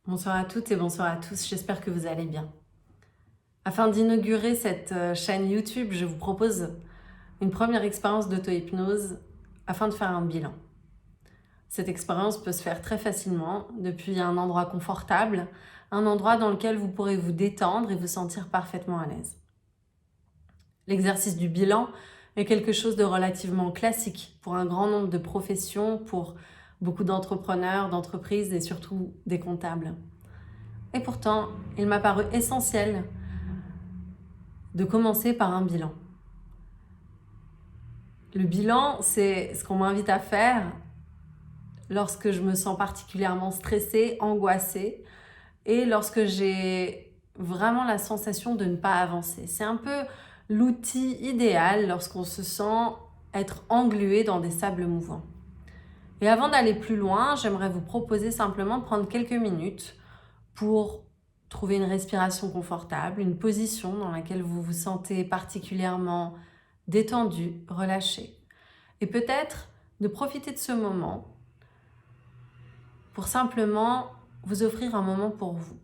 Bonsoir à toutes et bonsoir à tous, j'espère que vous allez bien. Afin d'inaugurer cette chaîne YouTube, je vous propose une première expérience d'auto-hypnose afin de faire un bilan. Cette expérience peut se faire très facilement depuis un endroit confortable, un endroit dans lequel vous pourrez vous détendre et vous sentir parfaitement à l'aise. L'exercice du bilan est quelque chose de relativement classique pour un grand nombre de professions, pour beaucoup d'entrepreneurs, d'entreprises et surtout des comptables. Et pourtant, il m'a paru essentiel de commencer par un bilan. Le bilan, c'est ce qu'on m'invite à faire lorsque je me sens particulièrement stressée, angoissée et lorsque j'ai vraiment la sensation de ne pas avancer. C'est un peu l'outil idéal lorsqu'on se sent être englué dans des sables mouvants. Et avant d'aller plus loin, j'aimerais vous proposer simplement de prendre quelques minutes pour trouver une respiration confortable, une position dans laquelle vous vous sentez particulièrement détendu, relâché. Et peut-être de profiter de ce moment pour simplement vous offrir un moment pour vous.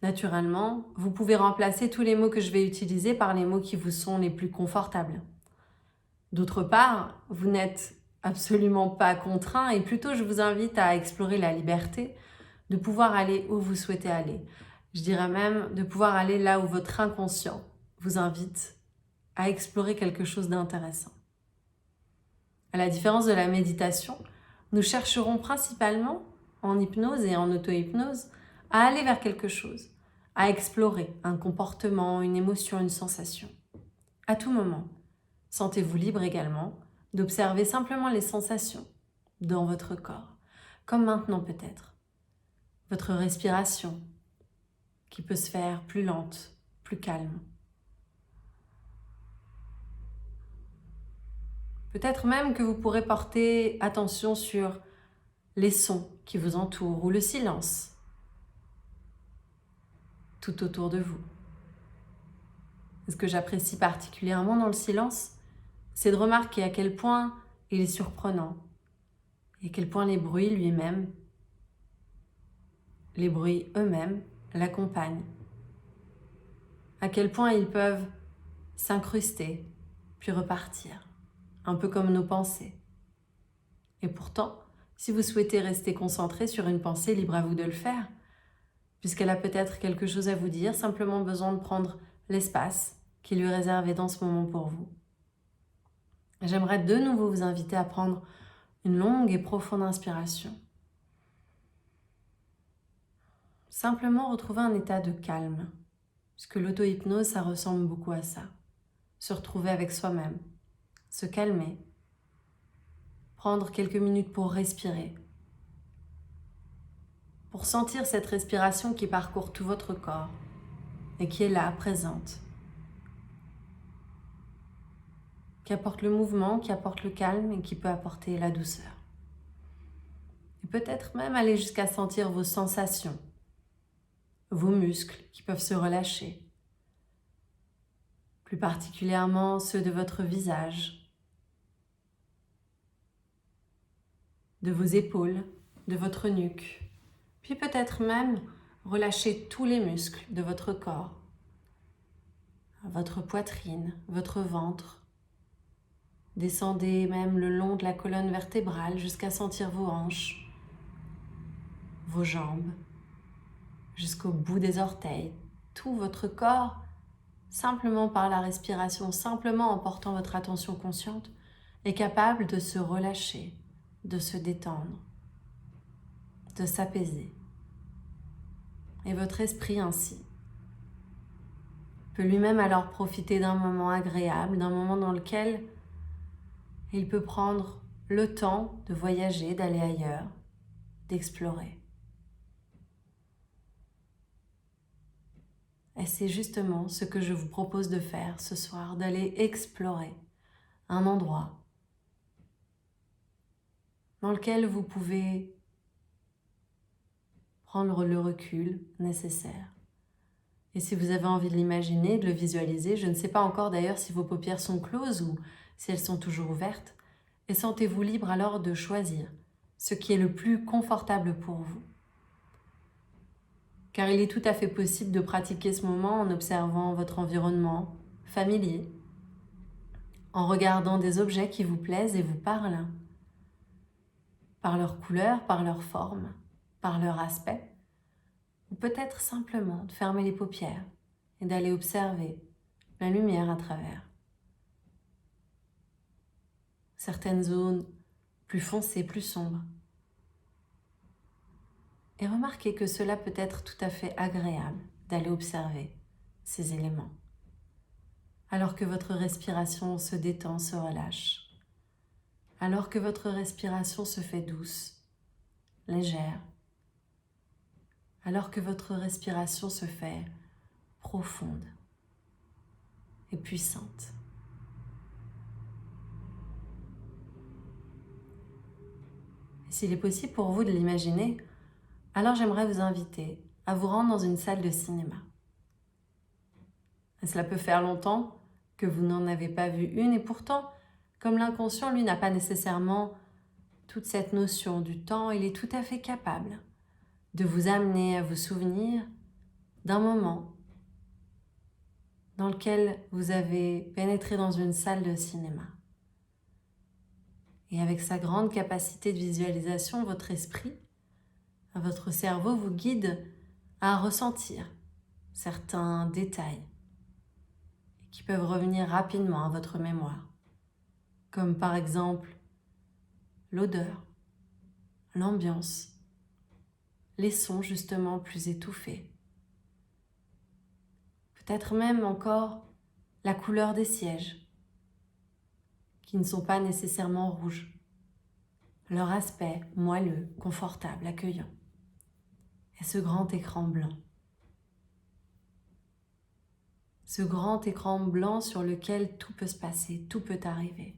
Naturellement, vous pouvez remplacer tous les mots que je vais utiliser par les mots qui vous sont les plus confortables. D'autre part, vous n'êtes absolument pas contraint et plutôt je vous invite à explorer la liberté de pouvoir aller où vous souhaitez aller. Je dirais même de pouvoir aller là où votre inconscient vous invite à explorer quelque chose d'intéressant. À la différence de la méditation, nous chercherons principalement, en hypnose et en auto-hypnose, à aller vers quelque chose, à explorer un comportement, une émotion, une sensation. À tout moment, sentez-vous libre également d'observer simplement les sensations dans votre corps, comme maintenant peut-être. Votre respiration qui peut se faire plus lente, plus calme. Peut-être même que vous pourrez porter attention sur les sons qui vous entourent ou le silence tout autour de vous. Ce que j'apprécie particulièrement dans le silence, c'est de remarquer à quel point il est surprenant et à quel point les bruits eux-mêmes l'accompagnent. À quel point ils peuvent s'incruster puis repartir, un peu comme nos pensées. Et pourtant, si vous souhaitez rester concentré sur une pensée, libre à vous de le faire, puisqu'elle a peut-être quelque chose à vous dire, simplement besoin de prendre l'espace qui lui est réservé dans ce moment pour vous. J'aimerais de nouveau vous inviter à prendre une longue et profonde inspiration. Simplement retrouver un état de calme, puisque l'auto-hypnose, ça ressemble beaucoup à ça. Se retrouver avec soi-même, se calmer, prendre quelques minutes pour respirer, pour sentir cette respiration qui parcourt tout votre corps et qui est là, présente, qui apporte le mouvement, qui apporte le calme et qui peut apporter la douceur. Et peut-être même aller jusqu'à sentir vos sensations, vos muscles qui peuvent se relâcher, plus particulièrement ceux de votre visage, de vos épaules, de votre nuque, puis peut-être même relâcher tous les muscles de votre corps, votre poitrine, votre ventre. Descendez même le long de la colonne vertébrale jusqu'à sentir vos hanches, vos jambes, jusqu'au bout des orteils, tout votre corps, simplement par la respiration, simplement en portant votre attention consciente, est capable de se relâcher, de se détendre, de s'apaiser. Et votre esprit ainsi peut lui-même alors profiter d'un moment agréable, d'un moment dans lequel il peut prendre le temps de voyager, d'aller ailleurs, d'explorer. Et c'est justement ce que je vous propose de faire ce soir, d'aller explorer un endroit dans lequel vous pouvez prendre le recul nécessaire. Et si vous avez envie de l'imaginer, de le visualiser, je ne sais pas encore d'ailleurs si vos paupières sont closes ou si elles sont toujours ouvertes, et sentez-vous libre alors de choisir ce qui est le plus confortable pour vous. Car il est tout à fait possible de pratiquer ce moment en observant votre environnement familier, en regardant des objets qui vous plaisent et vous parlent, par leur couleur, par leur forme, par leur aspect, ou peut-être simplement de fermer les paupières et d'aller observer la lumière à travers. Certaines zones plus foncées, plus sombres. Et remarquez que cela peut être tout à fait agréable d'aller observer ces éléments, alors que votre respiration se détend, se relâche, alors que votre respiration se fait douce, légère, alors que votre respiration se fait profonde et puissante. Et s'il est possible pour vous de l'imaginer, alors j'aimerais vous inviter à vous rendre dans une salle de cinéma. Et cela peut faire longtemps que vous n'en avez pas vu une et pourtant, comme l'inconscient, lui, n'a pas nécessairement toute cette notion du temps, il est tout à fait capable de vous amener à vous souvenir d'un moment dans lequel vous avez pénétré dans une salle de cinéma. Et avec sa grande capacité de visualisation, votre esprit, votre cerveau vous guide à ressentir certains détails qui peuvent revenir rapidement à votre mémoire, comme par exemple l'odeur, l'ambiance, les sons justement plus étouffés, peut-être même encore la couleur des sièges, qui ne sont pas nécessairement rouges, leur aspect moelleux, confortable, accueillant, et ce grand écran blanc. Ce grand écran blanc sur lequel tout peut se passer, tout peut arriver.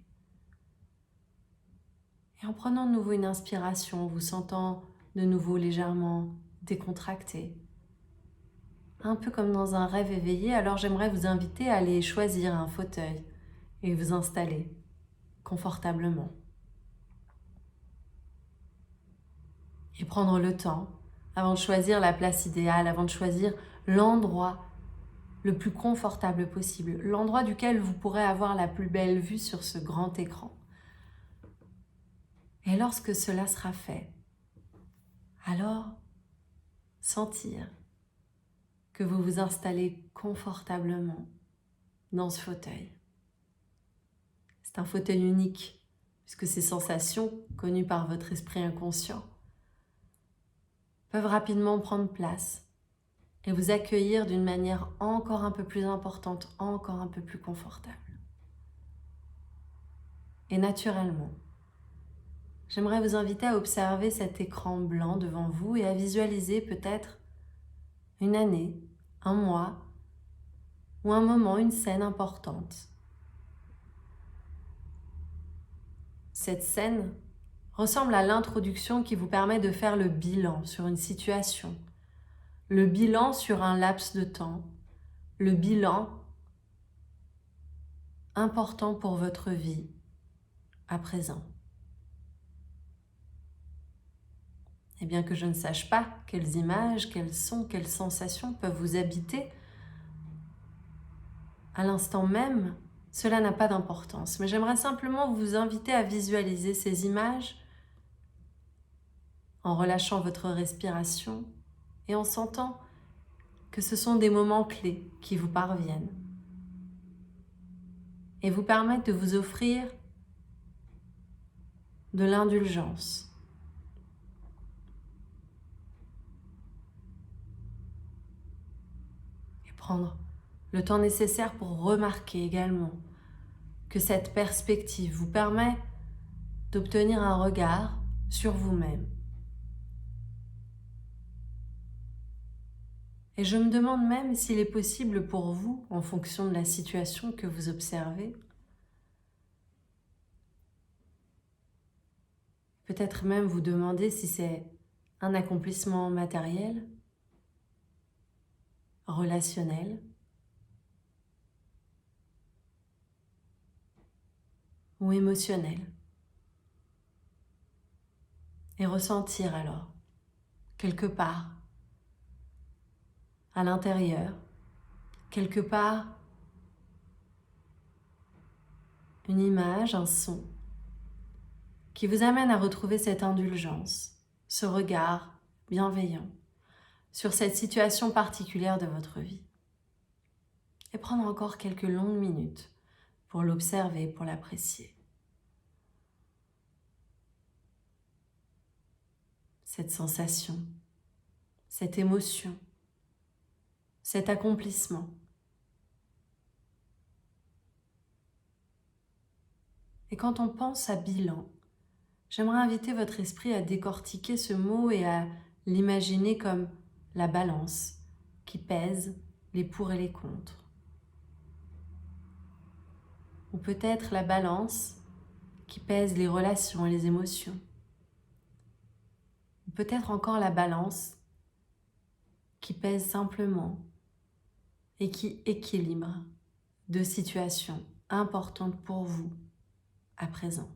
Et en prenant de nouveau une inspiration, vous sentant de nouveau légèrement décontracté, un peu comme dans un rêve éveillé, alors j'aimerais vous inviter à aller choisir un fauteuil et vous installer confortablement. Et prendre le temps, avant de choisir la place idéale, avant de choisir l'endroit le plus confortable possible, l'endroit duquel vous pourrez avoir la plus belle vue sur ce grand écran. Et lorsque cela sera fait, alors sentir que vous vous installez confortablement dans ce fauteuil. C'est un fauteuil unique, puisque ces sensations, connues par votre esprit inconscient, peuvent rapidement prendre place et vous accueillir d'une manière encore un peu plus importante, encore un peu plus confortable. Et naturellement, j'aimerais vous inviter à observer cet écran blanc devant vous et à visualiser peut-être une année, un mois ou un moment, une scène importante. Cette scène ressemble à l'introduction qui vous permet de faire le bilan sur une situation, le bilan sur un laps de temps, le bilan important pour votre vie à présent. Et bien que je ne sache pas quelles images, quels sons, quelles sensations peuvent vous habiter, à l'instant même, cela n'a pas d'importance. Mais j'aimerais simplement vous inviter à visualiser ces images en relâchant votre respiration et en sentant que ce sont des moments clés qui vous parviennent et vous permettent de vous offrir de l'indulgence. Et prendre le temps nécessaire pour remarquer également que cette perspective vous permet d'obtenir un regard sur vous-même. Et je me demande même s'il est possible pour vous, en fonction de la situation que vous observez, peut-être même vous demander si c'est un accomplissement matériel, relationnel, ou émotionnel. Et ressentir alors, quelque part, à l'intérieur, quelque part, une image, un son, qui vous amène à retrouver cette indulgence, ce regard bienveillant sur cette situation particulière de votre vie. Et prendre encore quelques longues minutes pour l'observer, pour l'apprécier. Cette sensation, cette émotion, cet accomplissement. Et quand on pense à bilan, j'aimerais inviter votre esprit à décortiquer ce mot et à l'imaginer comme la balance qui pèse les pour et les contre. Ou peut-être la balance qui pèse les relations et les émotions. Ou peut-être encore la balance qui pèse simplement et qui équilibre deux situations importantes pour vous à présent.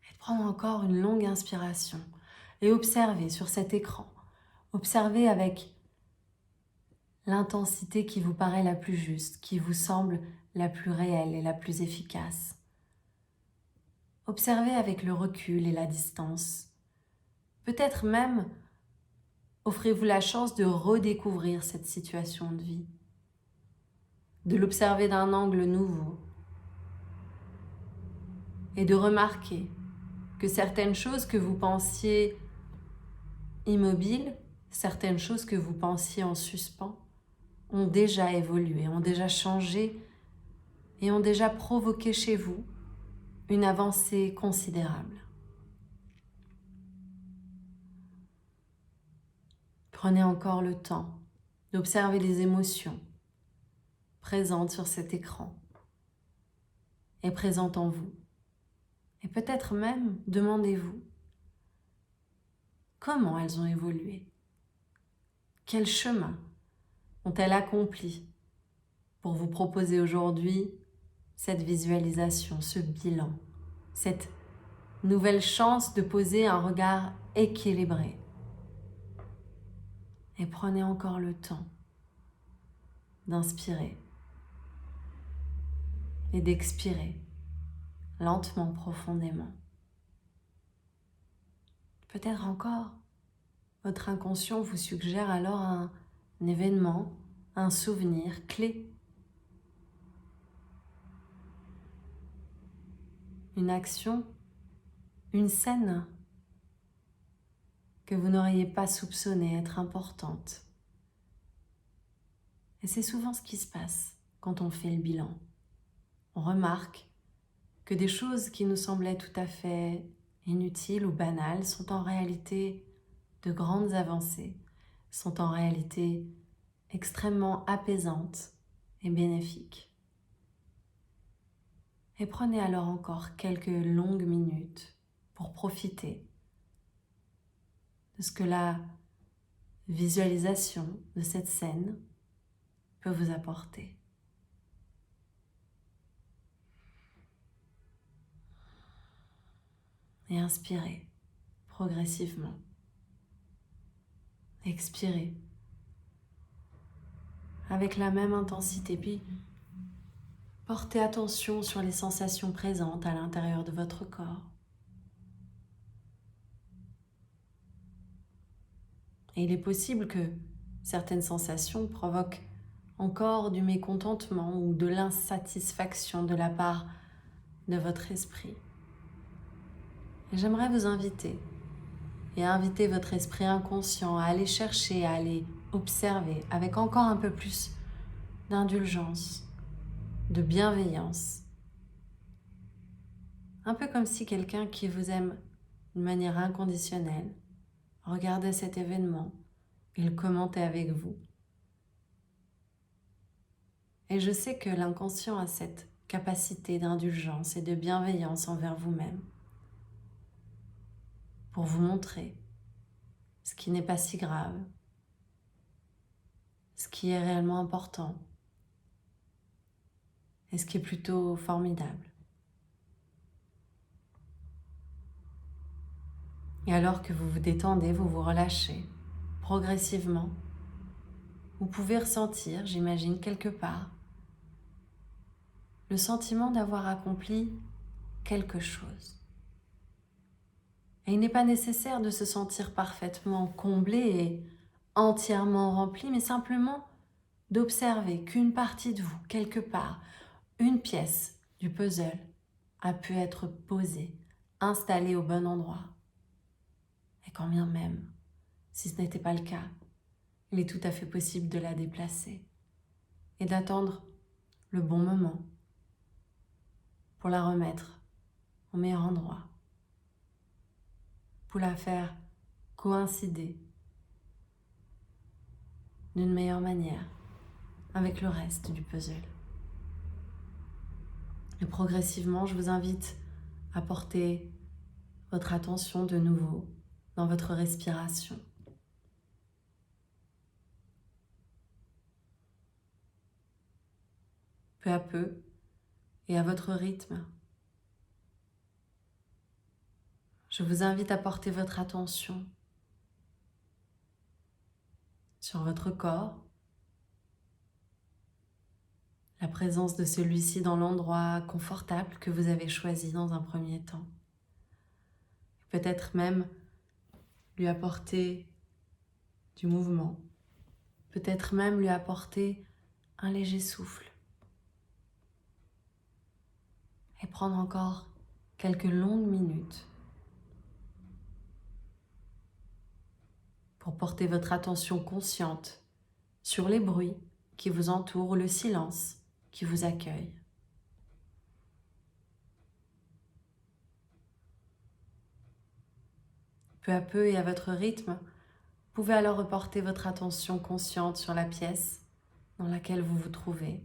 Et prendre encore une longue inspiration et observer sur cet écran. Observez avec l'intensité qui vous paraît la plus juste, qui vous semble la plus réelle et la plus efficace. Observez avec le recul et la distance. Peut-être même offrez-vous la chance de redécouvrir cette situation de vie, de l'observer d'un angle nouveau et de remarquer que certaines choses que vous pensiez immobiles, certaines choses que vous pensiez en suspens, ont déjà évolué, ont déjà changé et ont déjà provoqué chez vous une avancée considérable. Prenez encore le temps d'observer les émotions présentes sur cet écran et présentes en vous. Et peut-être même demandez-vous comment elles ont évolué, quel chemin ont-elles accompli pour vous proposer aujourd'hui cette visualisation, ce bilan, cette nouvelle chance de poser un regard équilibré. Et prenez encore le temps d'inspirer et d'expirer lentement, profondément. Peut-être encore, votre inconscient vous suggère alors un événement, un souvenir clé, une action, une scène que vous n'auriez pas soupçonné être importante. Et c'est souvent ce qui se passe quand on fait le bilan. On remarque que des choses qui nous semblaient tout à fait inutiles ou banales sont en réalité de grandes avancées, sont en réalité extrêmement apaisantes et bénéfiques. Et prenez alors encore quelques longues minutes pour profiter de ce que la visualisation de cette scène peut vous apporter. Et inspirez progressivement. Expirez avec la même intensité, puis portez attention sur les sensations présentes à l'intérieur de votre corps. Et il est possible que certaines sensations provoquent encore du mécontentement ou de l'insatisfaction de la part de votre esprit. Et j'aimerais vous inviter et inviter votre esprit inconscient à aller chercher, à aller observer avec encore un peu plus d'indulgence, de bienveillance. Un peu comme si quelqu'un qui vous aime d'une manière inconditionnelle regardait cet événement et le commentait avec vous. Et je sais que l'inconscient a cette capacité d'indulgence et de bienveillance envers vous-même pour vous montrer ce qui n'est pas si grave, ce qui est réellement important et ce qui est plutôt formidable. Et alors que vous vous détendez, vous vous relâchez progressivement. Vous pouvez ressentir, j'imagine quelque part, le sentiment d'avoir accompli quelque chose. Et il n'est pas nécessaire de se sentir parfaitement comblé et entièrement rempli, mais simplement d'observer qu'une partie de vous, quelque part, une pièce du puzzle a pu être posée, installée au bon endroit. Et quand bien même, si ce n'était pas le cas, il est tout à fait possible de la déplacer et d'attendre le bon moment pour la remettre au meilleur endroit, pour la faire coïncider d'une meilleure manière avec le reste du puzzle. Et progressivement, je vous invite à porter votre attention de nouveau dans votre respiration. Peu à peu et à votre rythme, je vous invite à porter votre attention sur votre corps, la présence de celui-ci dans l'endroit confortable que vous avez choisi dans un premier temps. Peut-être même lui apporter du mouvement, peut-être même lui apporter un léger souffle et prendre encore quelques longues minutes pour porter votre attention consciente sur les bruits qui vous entourent ou le silence qui vous accueille. Peu à peu et à votre rythme, vous pouvez alors reporter votre attention consciente sur la pièce dans laquelle vous vous trouvez.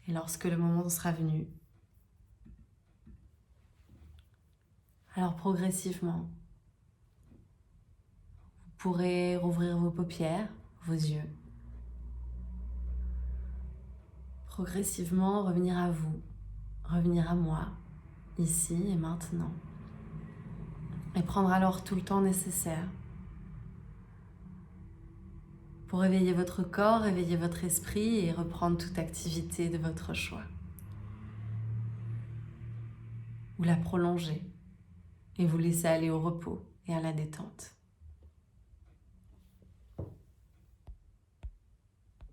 Et lorsque le moment sera venu, alors progressivement, vous pourrez rouvrir vos paupières, vos yeux. Progressivement revenir à vous, revenir à moi, ici et maintenant. Et prendre alors tout le temps nécessaire pour réveiller votre corps, réveiller votre esprit et reprendre toute activité de votre choix. Ou la prolonger et vous laisser aller au repos et à la détente.